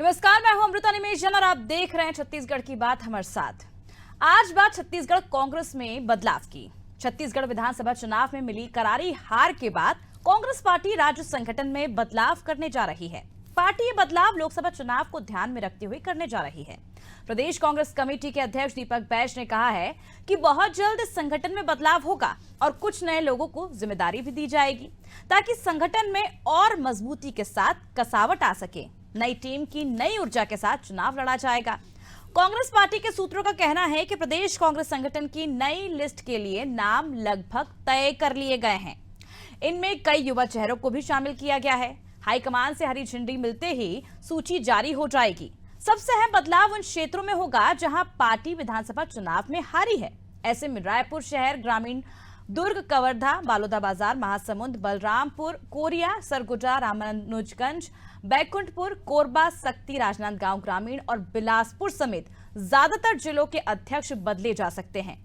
नमस्कार, मैं हूं अमृता निमेशन और आप देख रहे हैं छत्तीसगढ़ की बात हमारे साथ। आज बात छत्तीसगढ़ कांग्रेस में बदलाव की। छत्तीसगढ़ विधानसभा चुनाव में मिली करारी हार के बाद कांग्रेस पार्टी राज्य संगठन में बदलाव करने जा रही है। पार्टी ये बदलाव लोकसभा चुनाव को ध्यान में रखते हुए करने जा रही है। प्रदेश कांग्रेस कमेटी के अध्यक्ष दीपक बैज ने कहा है कि बहुत जल्द इस संगठन में बदलाव होगा और कुछ नए लोगों को जिम्मेदारी भी दी जाएगी ताकि संगठन में और मजबूती के साथ कसावट आ सके। नई टीम की नई ऊर्जा के साथ चुनाव लड़ा जाएगा। कांग्रेस पार्टी के सूत्रों का कहना है कि प्रदेश कांग्रेस संगठन की नई लिस्ट के लिए नाम लगभग तय कर लिए गए हैं। इनमें कई युवा चेहरों को भी शामिल किया गया है। हाईकमान से हरी झंडी मिलते ही सूची जारी हो जाएगी। सबसे अहम बदलाव उन क्षेत्रों में होगा जहां पार्टी विधानसभा चुनाव में हारी है। ऐसे में रायपुर शहर, ग्रामीण, दुर्ग, कवर्धा, बालोदा बाजार, महासमुंद, बलरामपुर, कोरिया, सरगुजा, रामानुजगंज, बैकुंठपुर, कोरबा, सक्ती, राजनांदगांव ग्रामीण और बिलासपुर समेत ज्यादातर जिलों के अध्यक्ष बदले जा सकते हैं।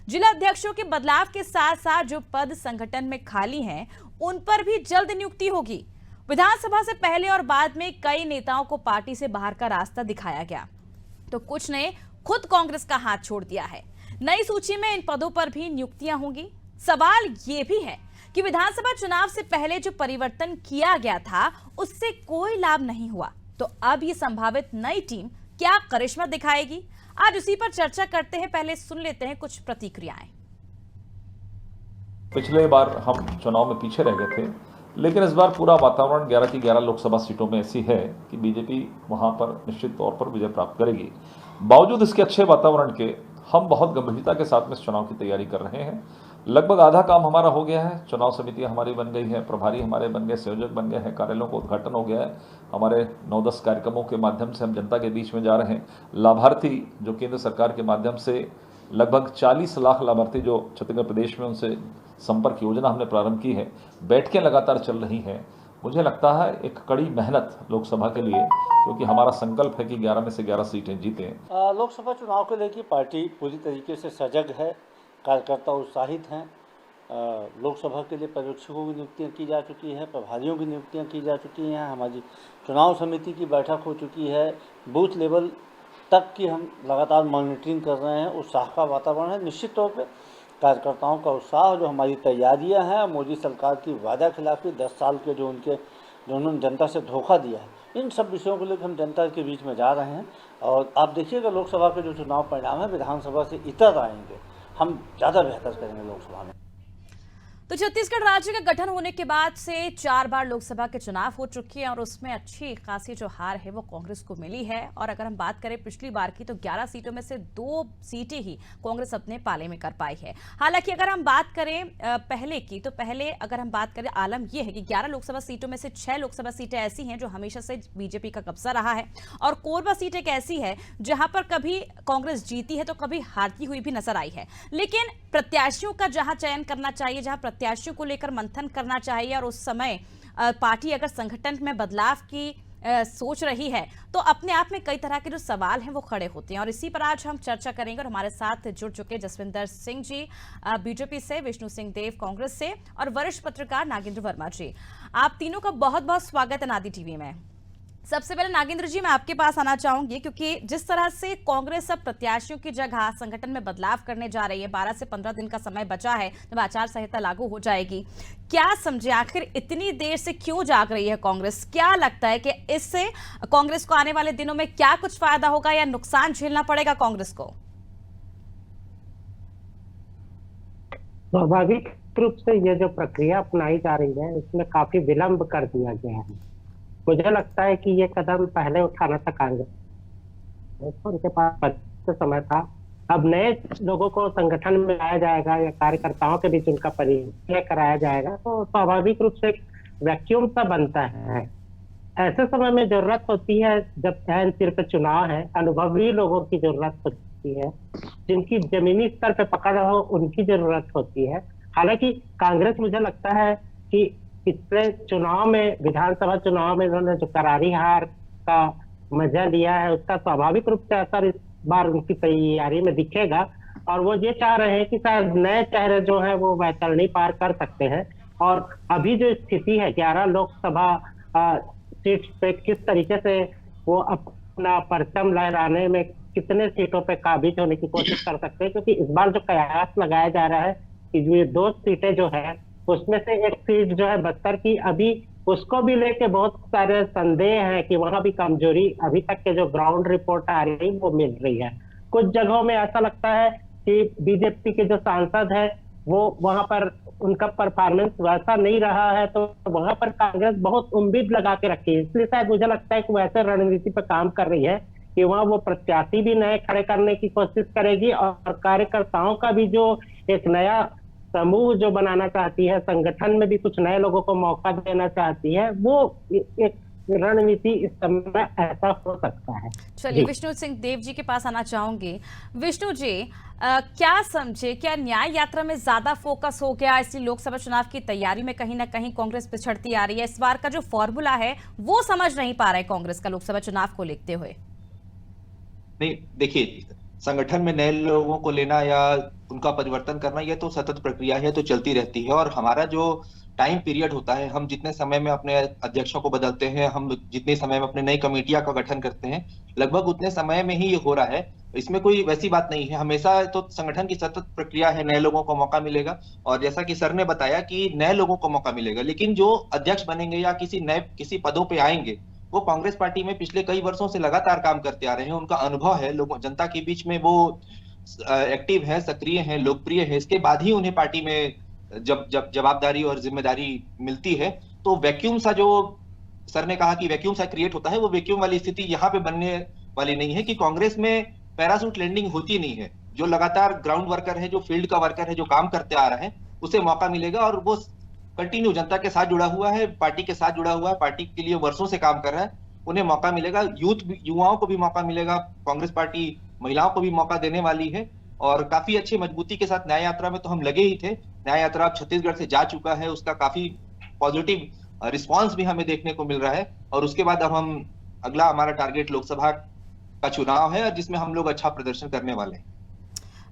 जिला अध्यक्षों के बदलाव के साथ साथ जो पद संगठन में खाली हैं, उन पर भी जल्द नियुक्ति होगी। विधानसभा से पहले और बाद में कई नेताओं को पार्टी से बाहर का रास्ता दिखाया गया, तो कुछ ने खुद कांग्रेस का हाथ छोड़ दिया है। नई सूची में इन पदों पर भी नियुक्तियां होंगी। सवाल ये भी है कि विधानसभा चुनाव से पहले जो परिवर्तन किया गया था उससे कोई लाभ नहीं हुआ, तो अब ये संभावित नई टीम क्या करिश्मा दिखाएगी? आज उसी पर चर्चा करते हैं। पहले सुन लेते हैं कुछ प्रतिक्रियाएं। पिछले बार हम चुनाव में पीछे रह गए थे, लेकिन इस बार पूरा वातावरण 11 की 11 लोकसभा सीटों में ऐसी है कि बीजेपी वहां पर निश्चित तौर पर विजय प्राप्त करेगी। बावजूद इसके अच्छे वातावरण के हम बहुत गंभीरता के साथ में इस चुनाव की तैयारी कर रहे हैं। लगभग आधा काम हमारा हो गया है। चुनाव समितियां हमारी बन गई है, प्रभारी हमारे बन गए, संयोजक बन गए हैं, कार्यालयों का उद्घाटन हो गया है। हमारे 9-10 कार्यक्रमों के माध्यम से हम जनता के बीच में जा रहे हैं। लाभार्थी जो केंद्र सरकार के माध्यम से लगभग 40 लाख लाभार्थी जो छत्तीसगढ़ प्रदेश में, उनसे संपर्क योजना हमने प्रारंभ की है। बैठकें लगातार चल रही हैं। मुझे लगता है एक कड़ी मेहनत लोकसभा के लिए, क्योंकि हमारा संकल्प है कि 11 में से 11 सीटें जीतें। लोकसभा चुनाव को लेकर पार्टी पूरी तरीके से सजग है। कार्यकर्ता उत्साहित हैं। लोकसभा के लिए पर्यवेक्षकों की नियुक्तियां की जा चुकी है, प्रभारियों की नियुक्तियां की जा चुकी हैं। हमारी चुनाव समिति की बैठक हो चुकी है। बूथ लेवल तक की हम लगातार मॉनिटरिंग कर रहे हैं। उत्साह का वातावरण है। निश्चित तौर पे कार्यकर्ताओं का उत्साह, जो हमारी तैयारियां हैं, मोदी सरकार की वादा खिलाफी 10 साल के जो उन्होंने जनता से धोखा दिया है, इन सब विषयों को लेकर हम जनता के बीच में जा रहे हैं। और आप देखिएगा लोकसभा के जो चुनाव परिणाम है, विधानसभा से इतर आएंगे, हम ज़्यादा बेहतर करेंगे लोकसभा में। तो छत्तीसगढ़ राज्य का गठन होने के बाद से 4 बार लोकसभा के चुनाव हो चुके हैं और उसमें अच्छी खासी जो हार है वो कांग्रेस को मिली है। और अगर हम बात करें पिछली बार की, तो 11 सीटों में से 2 सीटें ही कांग्रेस अपने पाले में कर पाई है। हालांकि अगर हम बात करें पहले की, तो पहले अगर हम बात करें, आलम यह है कि 11 लोकसभा सीटों में से 6 लोकसभा सीटें ऐसी हैं जो हमेशा से बीजेपी का कब्जा रहा है, और कोरबा सीट एक ऐसी है जहां पर कभी कांग्रेस जीती है तो कभी हारती हुई भी नजर आई है। लेकिन प्रत्याशियों का जहां चयन करना चाहिए, जहां प्रत्याशियों को लेकर मंथन करना चाहिए, और उस समय पार्टी अगर संगठन में बदलाव की सोच रही है, तो अपने आप में कई तरह के जो सवाल हैं वो खड़े होते हैं। और इसी पर आज हम चर्चा करेंगे। और हमारे साथ जुड़ चुके जसविंदर सिंह जी बीजेपी से, विष्णु सिंह देव कांग्रेस से, और वरिष्ठ पत्रकार नागेंद्र वर्मा जी। आप तीनों का बहुत बहुत स्वागत है नादी टीवी में। सबसे पहले नागेंद्र जी, मैं आपके पास आना चाहूंगी, क्योंकि जिस तरह से कांग्रेस अब प्रत्याशियों की जगह संगठन में बदलाव करने जा रही है, 12 से 15 दिन का समय बचा है जब आचार संहिता लागू हो जाएगी। क्या समझे, आखिर इतनी देर से क्यों जाग रही है कांग्रेस? क्या लगता है कि इससे कांग्रेस को आने वाले दिनों में क्या कुछ फायदा होगा या नुकसान झेलना पड़ेगा कांग्रेस को? स्वाभाविक रूप से ये जो प्रक्रिया अपनाई जा रही है, इसमें काफी विलंब कर दिया गया है। मुझे लगता है कि ये कदम पहले उठाना था कांग्रेस, उनके पास समय था। अब नए लोगों को संगठन में लाया जाएगा या कार्यकर्ताओं के बीच उनका परिचय कराया जाएगा, तो स्वाभाविक रूप से एक वैक्यूम सा बनता है। ऐसे समय में जरूरत होती है, जब एन सिर पे चुनाव है, अनुभवी लोगों की जरूरत होती है, जिनकी जमीनी स्तर पे पकड़ हो, उनकी जरूरत होती है। हालांकि कांग्रेस, मुझे लगता है कि पिछले चुनाव में, विधानसभा चुनाव में उन्होंने जो करारी हार का मजा लिया है, उसका स्वाभाविक रूप से असर इस बार उनकी तैयारी में दिखेगा। और वो ये चाह रहे हैं कि शायद नए चेहरे जो है वो वैतरणी पार कर सकते हैं। और अभी जो स्थिति है 11 लोकसभा सीट पे किस तरीके से वो अपना परचम लहराने में कितने सीटों पे काबिज होने की कोशिश कर सकते हैं, क्योंकि इस बार जो कयास लगाया जा रहा है कि जो ये 2 सीटें जो है उसमें से एक सीट जो है बस्तर की, अभी उसको भी लेके बहुत सारे संदेह हैं कि वहां भी कमजोरी अभी तक के जो ग्राउंड रिपोर्ट आ रही है वो मिल रही है। कुछ जगहों में ऐसा लगता है कि बीजेपी के जो सांसद है वो वहां पर उनका परफॉर्मेंस वैसा नहीं रहा है, तो वहां पर कांग्रेस बहुत उम्मीद लगा के रखी है, इसलिए शायद मुझे लगता है कि वैसे रणनीति पर काम कर रही है कि वहां वो प्रत्याशी भी नए खड़े करने की कोशिश करेगी और कार्यकर्ताओं का भी जो एक नया समूह जो बनाना चाहती है, संगठन में भी कुछ नए लोगों को मौका देना चाहती है, वो एक रणनीति इस समय ऐसा हो सकता है। चलिए विष्णु सिंह देव जी के पास आना चाहूंगी। विष्णु जी, क्या समझे, क्या न्याय यात्रा में ज्यादा फोकस हो गया, इसलिए लोकसभा चुनाव की तैयारी में कहीं ना कहीं कांग्रेस पिछड़ती आ रही है? इस बार का जो फॉर्मूला है वो समझ नहीं पा रहा है कांग्रेस का लोकसभा चुनाव को लेते हुए। नहीं, देखिए, संगठन में नए लोगों को लेना या उनका परिवर्तन करना, यह तो सतत प्रक्रिया है, तो चलती रहती है। और हमारा जो टाइम पीरियड होता है, हम जितने समय में अपने अध्यक्षों को बदलते हैं, हम जितने समय में अपने नई कमेटियां का गठन करते हैं, लगभग उतने समय में ही ये हो रहा है। इसमें कोई वैसी बात नहीं है, हमेशा तो संगठन की सतत प्रक्रिया है, नए लोगों को मौका मिलेगा। और जैसा कि सर ने बताया कि नए लोगों को मौका मिलेगा, लेकिन जो अध्यक्ष बनेंगे या किसी पदों पे आएंगे, वो कांग्रेस पार्टी में पिछले कई वर्षों से लगातार काम करते आ रहे हैं, उनका अनुभव है, लोगों जनता के बीच में वो एक्टिव है, सक्रिय है, लोकप्रिय है। इसके बाद ही उन्हें पार्टी में जब जवाबदारी और जिम्मेदारी मिलती है, तो वैक्यूम सा, जो सर ने कहा कि वैक्यूम सा क्रिएट होता है, वो वैक्यूम वाली स्थिति यहाँ पे बनने वाली नहीं है कि कांग्रेस में पैराशूट लैंडिंग होती नहीं है। जो लगातार ग्राउंड वर्कर है, जो फील्ड का वर्कर है, जो काम करते आ रहा है, उसे मौका मिलेगा और वो कंटिन्यू जनता के साथ जुड़ा हुआ है, पार्टी के साथ जुड़ा हुआ है, पार्टी के लिए वर्षों से काम कर रहा है, उन्हें मौका मिलेगा। युवाओं को भी मौका मिलेगा, कांग्रेस पार्टी महिलाओं को भी मौका देने वाली है। और काफी अच्छी मजबूती के साथ न्याय यात्रा में तो हम लगे ही थे। न्याय यात्रा अब छत्तीसगढ़ से जा चुका है, उसका काफी पॉजिटिव रिस्पांस भी हमें देखने को मिल रहा है। और उसके बाद अब अगला हमारा टारगेट लोकसभा का चुनाव है, जिसमें हम लोग अच्छा प्रदर्शन करने वाले हैं।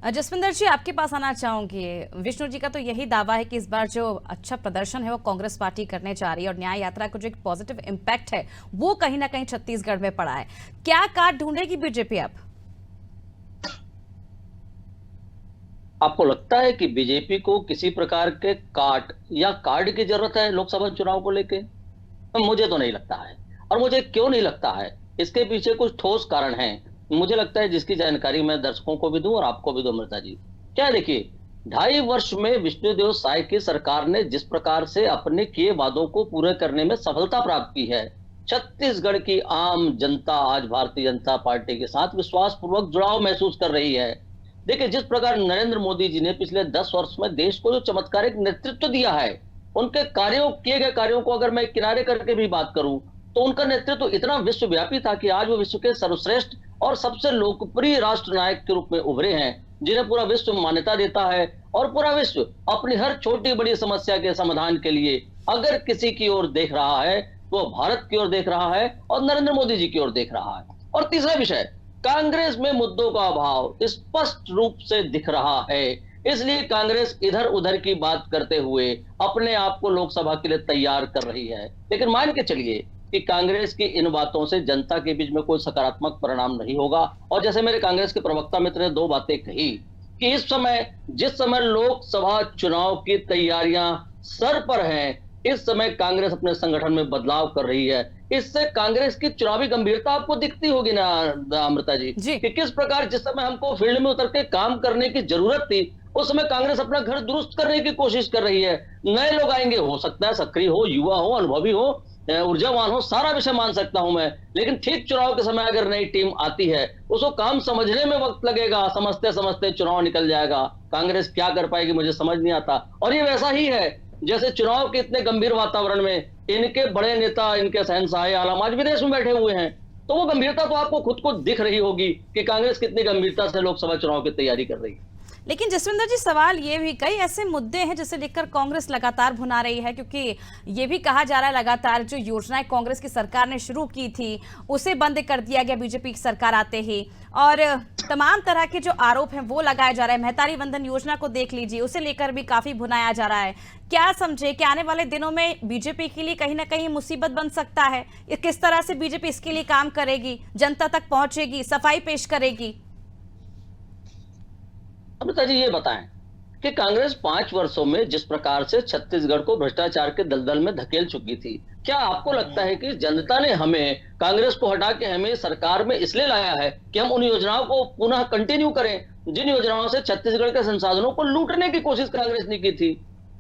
जसविंदर जी, आपके पास आना चाहूंगी। विष्णु जी का तो यही दावा है कि इस बार जो अच्छा प्रदर्शन है वो कांग्रेस पार्टी करने जा रही है और न्याय यात्रा का जो एक पॉजिटिव इम्पैक्ट है वो कहीं ना कहीं छत्तीसगढ़ में पड़ा है। क्या काट ढूंढेगी बीजेपी अब? आपको लगता है कि बीजेपी को किसी प्रकार के काट या कार्ड की जरूरत है लोकसभा चुनाव को लेके? मुझे तो नहीं लगता है। और मुझे क्यों नहीं लगता है, इसके पीछे कुछ ठोस कारण हैं, मुझे लगता है, जिसकी जानकारी मैं दर्शकों को भी दूं और आपको भी दूं। अमृता जी, क्या देखिए, 2.5 वर्ष में विष्णुदेव साय की सरकार ने जिस प्रकार से अपने किए वादों को पूरे करने में सफलता प्राप्त की है, छत्तीसगढ़ की आम जनता आज भारतीय जनता पार्टी के साथ विश्वास पूर्वक जुड़ाव महसूस कर रही है। देखिए, जिस प्रकार नरेंद्र मोदी जी ने पिछले 10 वर्ष में देश को जो चमत्कारिक नेतृत्व दिया है, उनके किए गए कार्यों को अगर मैं किनारे करके भी बात करूं तो उनका नेतृत्व इतना विश्वव्यापी था कि आज वो विश्व के सर्वश्रेष्ठ और सबसे लोकप्रिय राष्ट्र नायक के रूप में उभरे हैं, जिन्हें पूरा विश्व मान्यता देता है। और पूरा विश्व अपनी हर छोटी बड़ी समस्या के समाधान के लिए अगर किसी की ओर देख रहा है तो भारत की ओर देख रहा है और नरेंद्र मोदी जी की ओर देख रहा है। और तीसरा विषय, कांग्रेस में मुद्दों का अभाव स्पष्ट रूप से दिख रहा है, इसलिए कांग्रेस इधर उधर की बात करते हुए अपने आप को लोकसभा के लिए तैयार कर रही है। लेकिन मान के चलिए कि कांग्रेस की इन बातों से जनता के बीच में कोई सकारात्मक परिणाम नहीं होगा। और जैसे मेरे कांग्रेस के प्रवक्ता मित्र ने 2 बातें कही कि इस समय जिस समय लोकसभा चुनाव की तैयारियां सर पर हैं, इस समय कांग्रेस अपने संगठन में बदलाव कर रही है। इससे कांग्रेस की चुनावी गंभीरता आपको दिखती होगी ना अमृता जी, कि किस प्रकार जिस समय हमको फील्ड में उतर के काम करने की जरूरत थी, उस समय कांग्रेस अपना घर दुरुस्त करने की कोशिश कर रही है। नए लोग आएंगे, हो सकता है सक्रिय हो, युवा हो, अनुभवी हो, ऊर्जावान हो, सारा विषय मान सकता हूं मैं, लेकिन ठीक चुनाव के समय अगर नई टीम आती है, उसको काम समझने में वक्त लगेगा, समझते समझते चुनाव निकल जाएगा। कांग्रेस क्या कर पाएगी मुझे समझ नहीं आता। और ये वैसा ही है जैसे चुनाव के इतने गंभीर वातावरण में इनके बड़े नेता, इनके शहंशाह आलम आज विदेश में बैठे हुए हैं, तो वो गंभीरता तो आपको खुद को दिख रही होगी कि कांग्रेस कितनी गंभीरता से लोकसभा चुनाव की तैयारी कर रही है। लेकिन जसविंदर जी, सवाल ये भी, कई ऐसे मुद्दे हैं जिसे लेकर कांग्रेस लगातार भुना रही है, क्योंकि ये भी कहा जा रहा है लगातार जो योजनाएं कांग्रेस की सरकार ने शुरू की थी उसे बंद कर दिया गया बीजेपी की सरकार आते ही, और तमाम तरह के जो आरोप हैं वो लगाए जा रहे हैं। महतारी वंदन योजना को देख लीजिए, उसे लेकर भी काफी भुनाया जा रहा है। क्या समझे कि आने वाले दिनों में बीजेपी के लिए कहीं ना कहीं मुसीबत बन सकता है? किस तरह से बीजेपी इसके लिए काम करेगी, जनता तक पहुंचेगी, सफाई पेश करेगी? अमृता जी, ये बताएं कि कांग्रेस 5 वर्षों में जिस प्रकार से छत्तीसगढ़ को भ्रष्टाचार के दलदल में धकेल चुकी थी, क्या आपको लगता है कि जनता ने हमें, कांग्रेस को हटा के हमें सरकार में इसलिए लाया है कि हम उन योजनाओं को पुनः कंटिन्यू करें जिन योजनाओं से छत्तीसगढ़ के संसाधनों को लूटने की कोशिश कांग्रेस ने की थी?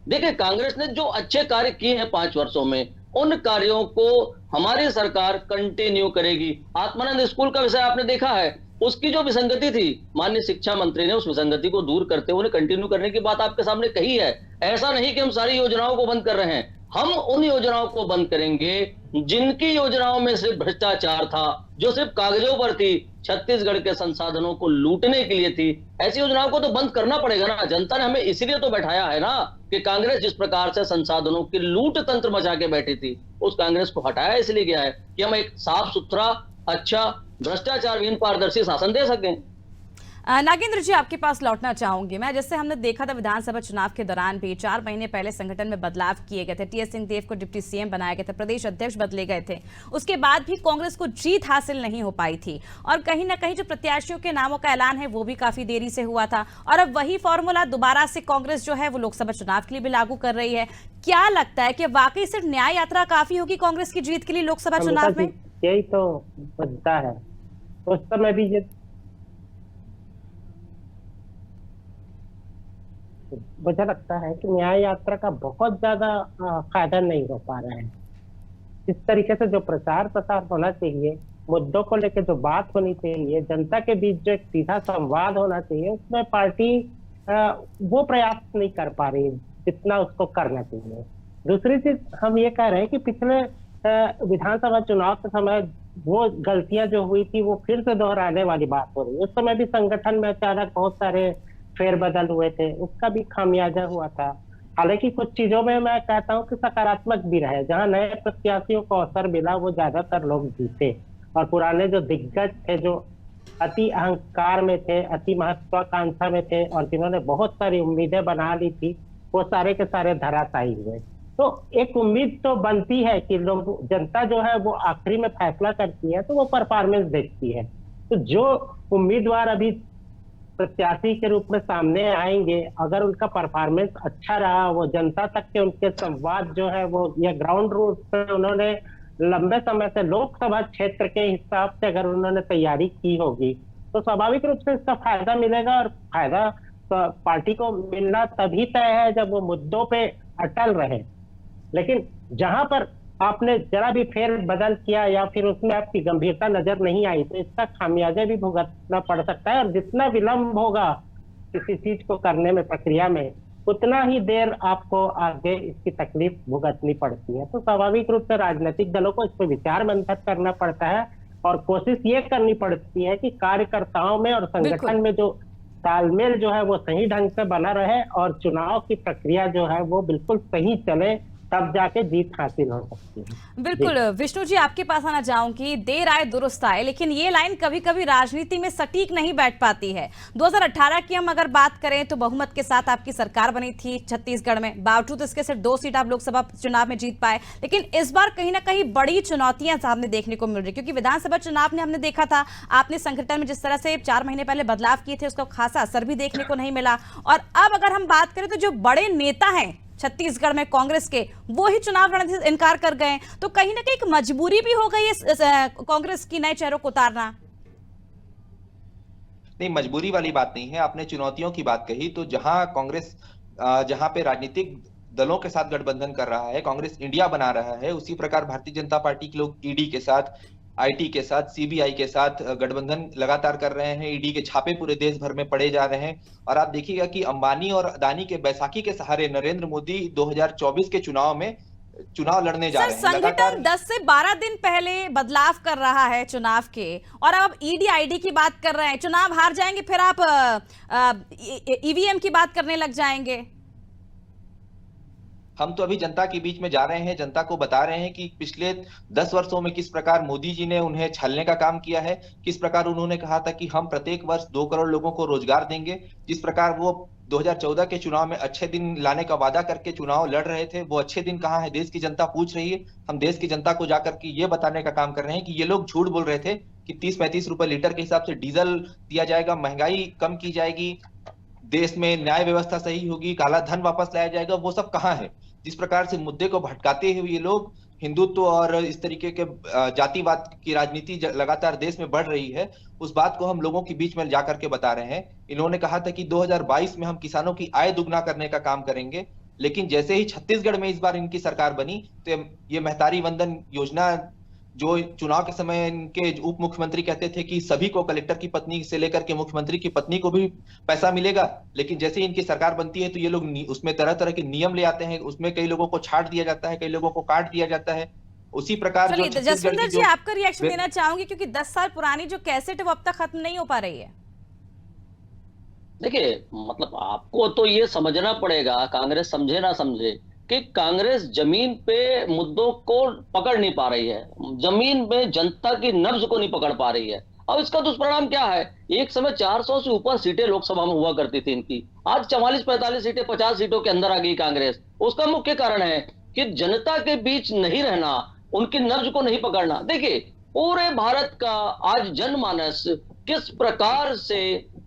देखिए, कांग्रेस ने जो अच्छे कार्य किए हैं 5 वर्षों में, उन कार्यों को हमारी सरकार कंटिन्यू करेगी। आत्मानंद स्कूल का विषय आपने देखा है, उसकी जो विसंगति थी, माननीय शिक्षा मंत्री ने उस विसंगति को दूर करते हुए कंटिन्यू करने की बात आपके सामने कही है। ऐसा नहीं कि हम सारी योजनाओं को बंद कर रहे हैं, हम उन योजनाओं को बंद करेंगे जिनकी योजनाओं में सिर्फ भ्रष्टाचार था, जो सिर्फ कागजों पर थी, छत्तीसगढ़ के संसाधनों को लूटने के लिए थी। ऐसी योजनाओं को तो बंद करना पड़ेगा ना। जनता ने हमें इसलिए तो बैठाया है ना कि कांग्रेस जिस प्रकार से संसाधनों की लूट तंत्र मचा के बैठी थी, उस कांग्रेस को हटाया इसलिए गया है कि हम एक साफ सुथरा, अच्छा, भ्रष्टाचार विहीन पारदर्शी शासन दे सकें। नागेंद्र जी, आपके पास लौटना चाहूंगी मैं। जैसे हमने देखा था विधानसभा चुनाव के दौरान भी 4 महीने पहले संगठन में बदलाव किए गए थे, टीएस सिंहदेव को डिप्टी सीएम बनाया गया था, प्रदेश अध्यक्ष बदले गए थे, उसके बाद भी कांग्रेस को जीत हासिल नहीं हो पाई थी, और कहीं ना कहीं जो प्रत्याशियों के नामों का ऐलान है वो भी काफी देरी से हुआ था, और अब वही फॉर्मूला दोबारा से कांग्रेस जो है वो लोकसभा चुनाव के लिए भी लागू कर रही है। क्या लगता है कि वाकई सिर्फ न्याय यात्रा काफी होगी कांग्रेस की जीत के लिए लोकसभा चुनाव में? यही तो मुद्दा है। उस समय भी मुझे लगता है कि न्याय यात्रा का बहुत ज्यादा फायदा नहीं हो पा रहा है। इस तरीके से जो प्रचार प्रसार होना चाहिए, मुद्दों को लेकर जो बात होनी चाहिए, जनता के बीच जो एक सीधा संवाद होना चाहिए, उसमें पार्टी वो प्रयास नहीं कर पा रही जितना उसको करना चाहिए। दूसरी चीज हम ये कह रहे हैं कि पिछले विधानसभा चुनाव के समय वो गलतियां जो हुई थी वो फिर से दोहराने वाली बात हो रही है। उस समय भी संगठन में अचानक बहुत सारे फेरबदल हुए थे, उसका भी खामियाजा हुआ था। हालांकि कुछ चीजों में मैं कहता हूँ कि सकारात्मक भी रहे, जहाँ नए प्रत्याशियों को अवसर मिला वो ज्यादातर लोग जीते, और पुराने जो दिग्गज थे, जो अति अहंकार में थे, अति महत्वाकांक्षा में थे, और जिन्होंने बहुत सारी उम्मीदें बना ली थी, वो सारे के सारे धराशायी हुए। तो एक उम्मीद तो बनती है कि लोग, जनता जो है वो आखिरी में फैसला करती है, तो वो परफॉर्मेंस देखती है। तो जो उम्मीदवार अभी प्रत्याशी के रूप में सामने आएंगे, अगर उनका परफॉर्मेंस अच्छा रहा, वो जनता तक के उनके संवाद जो है वो, या ग्राउंड रूट पे उन्होंने लंबे समय से लोकसभा क्षेत्र के हिसाब से अगर उन्होंने तैयारी की होगी, तो स्वाभाविक रूप से इसका फायदा मिलेगा। और फायदा तो पार्टी को मिलना तभी तय है जब वो मुद्दों पे अटल रहे। लेकिन जहां पर आपने जरा भी फेर बदल किया या फिर उसमें आपकी गंभीरता नजर नहीं आई, तो इसका खामियाजा भी भुगतना पड़ सकता है। और जितना विलंब होगा किसी चीज को करने में, प्रक्रिया में, उतना ही देर आपको आगे इसकी तकलीफ भुगतनी पड़ती है। तो स्वाभाविक रूप से राजनीतिक दलों को इस पर विचार मंथन करना पड़ता है, और कोशिश ये करनी पड़ती है कि कार्यकर्ताओं में और संगठन में जो तालमेल जो है वो सही ढंग से बना रहे, और चुनाव की प्रक्रिया जो है वो बिल्कुल सही चले, तब जाके जीत हासिल हो सकती है। बिल्कुल विष्णु जी, आपके पास आना चाहूंगी। देर आए दुरुस्त आए, लेकिन ये लाइन कभी कभी राजनीति में सटीक नहीं बैठ पाती है। 2018 की हम अगर बात करें तो बहुमत के साथ आपकी सरकार बनी थी छत्तीसगढ़ में, बावजूद इसके सिर्फ 2 सीट आप लोकसभा चुनाव में जीत पाए। लेकिन इस बार कहीं ना कहीं बड़ी चुनौतियां सामने देखने को मिल रही, क्योंकि विधानसभा चुनाव में हमने देखा था आपने संगठन में जिस तरह से 4 महीने पहले बदलाव किए थे, उसका खासा असर भी देखने को नहीं मिला। और अब अगर हम बात करें तो जो बड़े नेता हैं छत्तीसगढ़ में कांग्रेस के, वो ही चुनाव लड़ने से इनकार कर गए, तो कहीं ना कहीं एक मजबूरी भी हो गई है कांग्रेस की नए चेहरों को उतारना। नहीं, मजबूरी वाली बात नहीं है। आपने चुनौतियों की बात कही, तो जहां कांग्रेस जहां पे राजनीतिक दलों के साथ गठबंधन कर रहा है, कांग्रेस इंडिया बना रहा है, उसी प्रकार भारतीय जनता पार्टी के लोग ईडी के साथ, आईटी के साथ, सीबीआई के साथ गठबंधन लगातार कर रहे हैं। ईडी के छापे पूरे देश भर में पड़े जा रहे हैं, और आप देखिएगा कि अंबानी और अदानी के बैसाखी के सहारे नरेंद्र मोदी 2024 के चुनाव में चुनाव लड़ने जा सर, रहे हैं। संगठन 10 से 12 दिन पहले बदलाव कर रहा है चुनाव के, और अब ईडी आईडी की बात कर रहे हैं। चुनाव हार जाएंगे फिर आप ईवीएम की बात करने लग जाएंगे। हम तो अभी जनता के बीच में जा रहे हैं, जनता को बता रहे हैं कि पिछले 10 वर्षों में किस प्रकार मोदी जी ने उन्हें छलने का काम किया है, किस प्रकार उन्होंने कहा था कि हम प्रत्येक वर्ष 2 करोड़ लोगों को रोजगार देंगे। जिस प्रकार वो 2014 के चुनाव में अच्छे दिन लाने का वादा करके चुनाव लड़ रहे थे, वो अच्छे दिन कहाँ है, देश की जनता पूछ रही है। हम देश की जनता को जाकर के ये बताने का काम कर रहे हैं कि ये लोग झूठ बोल रहे थे कि 30-35 रुपए लीटर के हिसाब से डीजल दिया जाएगा, महंगाई कम की जाएगी, देश में न्याय व्यवस्था सही होगी, काला धन वापस लाया जाएगा। वो सब कहाँ है? जिस प्रकार से मुद्दे को भटकाते हुए ये लोग हिंदुत्व और इस तरीके के जातिवाद की राजनीति लगातार देश में बढ़ रही है, उस बात को हम लोगों के बीच में जाकर के बता रहे हैं। इन्होंने कहा था कि 2022 में हम किसानों की आय दुगना करने का काम करेंगे, लेकिन जैसे ही छत्तीसगढ़ में इस बार इनकी सरकार बनी तो ये महतारी वंदन योजना, जो चुनाव के समय इनके उप मुख्यमंत्री कहते थे कि सभी को, कलेक्टर की पत्नी से लेकर के मुख्यमंत्री की पत्नी को भी पैसा मिलेगा, लेकिन जैसे ही इनकी सरकार बनती है तो ये लोग उसमें तरह तरह के नियम ले आते हैं, उसमें कई लोगों को छाट दिया जाता है, कई लोगों को काट दिया जाता है। उसी प्रकार जो जसविंदर जी, आपका रिएक्शन देना चाहूंगी, क्योंकि 10 साल पुरानी जो कैसेट है वो अब तक खत्म नहीं हो पा रही है। देखिए, मतलब आपको तो ये समझना पड़ेगा, कांग्रेस समझे ना समझे, कि कांग्रेस जमीन पे मुद्दों को पकड़ नहीं पा रही है, जमीन में जनता की नब्ज को नहीं पकड़ पा रही है। अब इसका दुष्परिणाम क्या है? एक समय 400 से ऊपर सीटें लोकसभा में हुआ करती थी इनकी, आज 44-45 सीटें, 50 सीटों के अंदर आ गई कांग्रेस। उसका मुख्य कारण है कि जनता के बीच नहीं रहना, उनकी नब्ज को नहीं पकड़ना। देखिए, पूरे भारत का आज जनमानस किस प्रकार से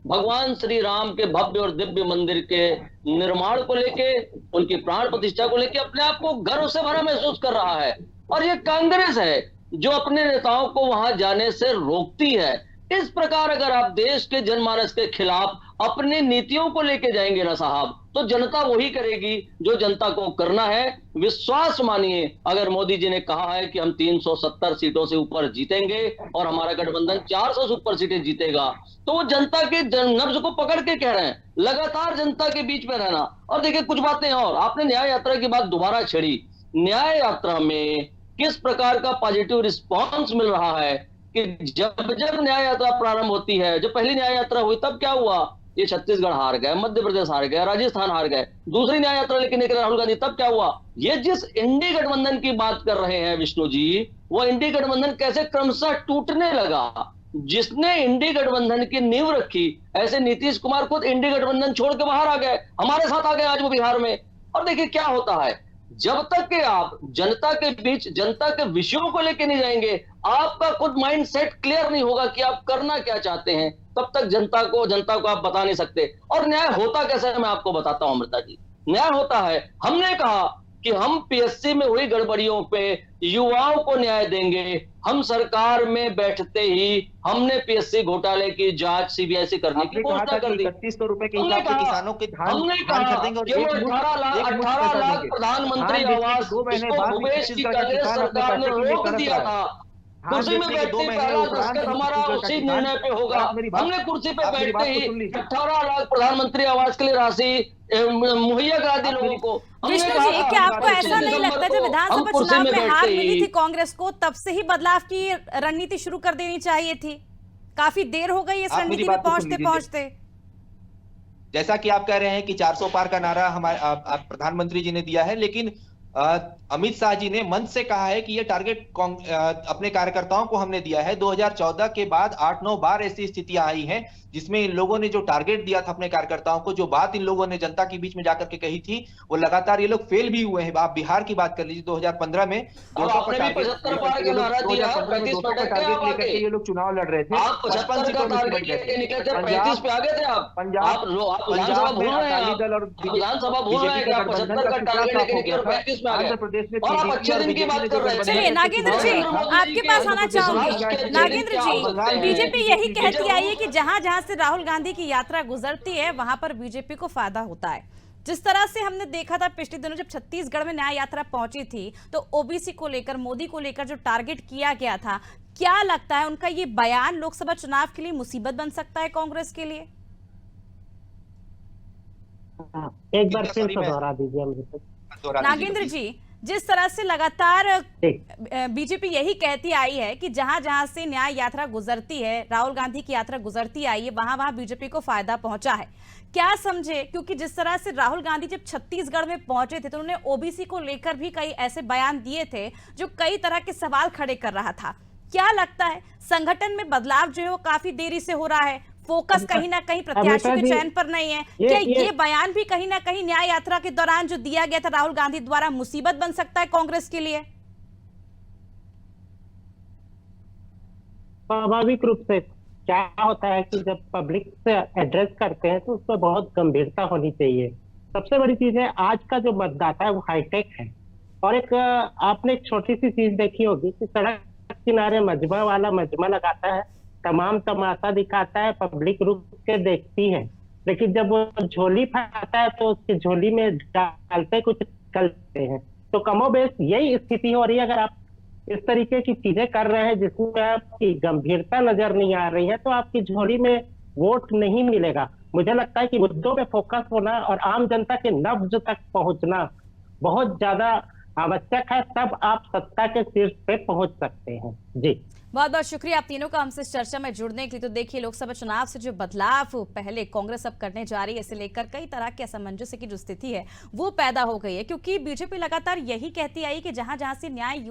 भगवान श्री राम के भव्य और दिव्य मंदिर के निर्माण को लेके, उनकी प्राण प्रतिष्ठा को लेके अपने आप को गर्व से भरा महसूस कर रहा है, और ये कांग्रेस है जो अपने नेताओं को वहां जाने से रोकती है। इस प्रकार अगर आप देश के जनमानस के खिलाफ अपनी नीतियों को लेके जाएंगे ना साहब, तो जनता वही करेगी जो जनता को करना है। विश्वास मानिए, अगर मोदी जी ने कहा है कि हम 370 सीटों से ऊपर जीतेंगे और हमारा गठबंधन 400 से ऊपर सीटें जीतेगा, तो वो जनता के नब्ज को पकड़ के कह रहे हैं, लगातार जनता के बीच में रहना। और देखिए कुछ बातें और, आपने न्याय यात्रा की बात दोबारा छेड़ी। न्याय यात्रा में किस प्रकार का पॉजिटिव रिस्पॉन्स मिल रहा है कि जब जब न्याय यात्रा प्रारंभ होती है, जब पहली न्याय यात्रा हुई तब क्या हुआ? ये छत्तीसगढ़ हार गए, मध्य प्रदेश हार गए, राजस्थान हार गए। दूसरी न्याय यात्रा लेके निकले राहुल गांधी, तब क्या हुआ? ये जिस इंडी गठबंधन की बात कर रहे हैं विष्णु जी, वो इंडी गठबंधन कैसे क्रमशः टूटने लगा। जिसने इंडी गठबंधन की नींव रखी, ऐसे नीतीश कुमार खुद इंडी गठबंधन छोड़ के बाहर आ गए, हमारे साथ आ गए आज वो बिहार में। और देखिए क्या होता है, जब तक कि आप जनता के बीच जनता के विषयों को लेके नहीं जाएंगे, आपका खुद माइंड सेट क्लियर नहीं होगा कि आप करना क्या चाहते हैं, तब तक जनता को आप बता नहीं सकते। और न्याय होता कैसे है मैं आपको बताता हूं अमृता जी। न्याय होता है, हमने कहा कि हम पीएससी में हुई गड़बड़ियों पे युवाओं को न्याय देंगे। हम सरकार में बैठते ही हमने पीएससी घोटाले की जांच सीबीआई करने की घोषणा कर दी। 3100 रुपए के हिसाब से किसानों के हमने कहा कि वो 18 लाख प्रधानमंत्री आवास, इसको भूपेश की कांग्रेस सरकार ने रोक दिया था। कुर्सी में बैठते ही पहला दस्तखत हमारा उसी निर्णय पे होगा। हमने कुर्सी पे बैठते ही 18 लाख प्रधानमंत्री आवास के लिए राशि मुहैया करा दी लोगों को। विष्णु जी, क्या आपको ऐसा नहीं लगता जब विधानसभा चुनाव में हार मिली थी कांग्रेस को, तब से ही बदलाव की रणनीति शुरू कर देनी चाहिए थी? काफी देर हो गई इस रणनीति में पहुंचते पहुंचते। जैसा कि आप कह रहे हैं कि 400 पार का नारा हमारे प्रधानमंत्री जी ने दिया है, लेकिन अमित शाह जी ने मंच से कहा है कि ये टारगेट अपने कार्यकर्ताओं को हमने दिया है। 2014 के बाद 8-9 बार ऐसी स्थितियां आई हैं जिसमें इन लोगों ने जो टारगेट दिया था अपने कार्यकर्ताओं को, जो बात इन लोगों ने जनता के बीच में जाकर के कही थी, वो लगातार ये लोग फेल भी हुए हैं। आप बिहार की बात कर लीजिए, 2015 में 200 का टारगेट लेकर के ये लोग चुनाव लड़ रहे थे, 55 सीटों में निकल गए थे। पंजाब अकाली दल और बीजेपी का गठबंधन आंध्र प्रदेश में चलिए नागेंद्र जी, आपके पास आना चाहूंगी। नागेंद्र जी, बीजेपी यही कहती आई है कि जहां जहां से राहुल गांधी की यात्रा गुजरती है वहां पर बीजेपी को फायदा होता है। जिस तरह से हमने देखा था पिछले दिनों जब छत्तीसगढ़ में न्याय यात्रा पहुंची थी, तो ओबीसी को लेकर, मोदी को लेकर जो टारगेट किया गया था, क्या लगता है उनका ये बयान लोकसभा चुनाव के लिए मुसीबत बन सकता है कांग्रेस के लिए? एक बार फिर दोहरा दीजिए नागेंद्र जी, जिस तरह से लगातार ठीक। बीजेपी यही कहती आई है कि जहां जहां से न्याय यात्रा गुजरती है, राहुल गांधी की यात्रा गुजरती आई है, वहां वहां बीजेपी को फायदा पहुंचा है, क्या समझे? क्योंकि जिस तरह से राहुल गांधी जब छत्तीसगढ़ में पहुंचे थे तो उन्होंने ओबीसी को लेकर भी कई ऐसे बयान दिए थे जो कई तरह के सवाल खड़े कर रहा था। क्या लगता है संगठन में बदलाव जो है वो काफी देरी से हो रहा है, फोकस कहीं ना कहीं प्रत्याशी के चयन पर नहीं है? क्या ये बयान भी कहीं ना कहीं न्याय यात्रा के दौरान जो दिया गया था राहुल गांधी द्वारा मुसीबत बन सकता है कांग्रेस के लिए? स्वाभाविक रूप से क्या होता है कि जब पब्लिक से एड्रेस करते हैं तो उसमें बहुत गंभीरता होनी चाहिए। सबसे बड़ी चीज है, आज का जो मतदाता है वो हाईटेक है। और एक आपने एक छोटी सी चीज देखी होगी कि सड़क किनारे मजमा वाला मजमा लगाता है, तमाम तमाशा दिखाता है, पब्लिक रुक के देखती है, लेकिन जब वो झोली फंसाता है तो उसकी झोली में डालते कुछ निकलते हैं। तो कमोबेश यही स्थिति हो रही है। अगर आप इस तरीके की चीजें कर रहे हैं जिसमें आपकी गंभीरता नजर नहीं आ रही है तो आपकी झोली में वोट नहीं मिलेगा। मुझे लगता है कि मुद्दों पे फोकस होना और आम जनता के नब्ज तक पहुंचना बहुत ज्यादा आवश्यक है, तब आप सत्ता के शीर्ष पे पहुंच सकते हैं। जी बहुत बहुत शुक्रिया आप तीनों का हमसे इस चर्चा में जुड़ने के लिए। तो देखिए, लोकसभा चुनाव से जो बदलाव पहले कांग्रेस अब करने जा रही है, इसे लेकर कई तरह के असमंजस की जो स्थिति है वो पैदा हो गई है, क्योंकि बीजेपी लगातार यही कहती आई कि जहां जहां से न्याय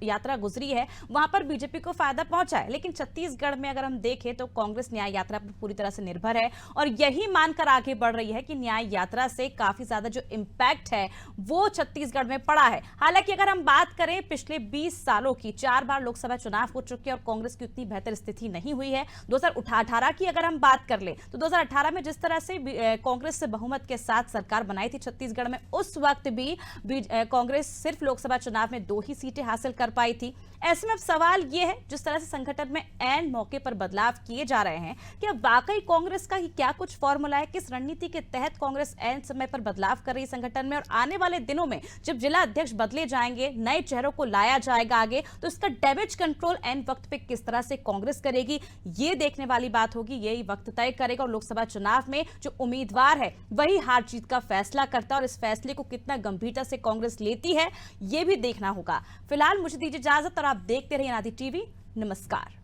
यात्रा गुजरी है वहां पर बीजेपी को फायदा पहुंचा है। लेकिन छत्तीसगढ़ में अगर हम देखें तो कांग्रेस न्याय यात्रा पर पूरी तरह से निर्भर है और यही मानकर आगे बढ़ रही है कि न्याय यात्रा से काफी ज्यादा जो इम्पैक्ट है वो छत्तीसगढ़ में पड़ा है। हालांकि अगर हम बात करें पिछले 20 सालों की, 4 बार लोकसभा चुनाव हो चुके और कांग्रेस की उतनी बेहतर स्थिति नहीं हुई है। 2018 की अगर हम बात कर ले तो 2018 में जिस तरह से कांग्रेस से बहुमत के साथ सरकार बनाई थी छत्तीसगढ़ में, उस वक्त भी कांग्रेस सिर्फ लोकसभा चुनाव में 2 ही सीटें हासिल कर पाई थी। ऐसे में अब सवाल यह है, जिस तरह से संगठन में ऐन मौके पर बदलाव किए जा रहे हैं, क्या वाकई कांग्रेस का क्या कुछ फॉर्मूला है, किस रणनीति के तहत कांग्रेस ऐन समय पर बदलाव कर रही है संगठन में, और आने वाले दिनों में जब जिला अध्यक्ष बदले जाएंगे, नए चेहरों को लाया जाएगा आगे, तो इसका डैमेज कंट्रोल ऐन वक्त पे किस तरह से कांग्रेस करेगी, ये देखने वाली बात होगी। यही वक्त तय करेगा और लोकसभा चुनाव में जो उम्मीदवार है वही हार जीत का फैसला करता है और इस फैसले को कितना गंभीरता से कांग्रेस लेती है ये भी देखना होगा। फिलहाल मुझे दीजिए इजाजत और आप देखते रहिए अनादि टीवी। नमस्कार।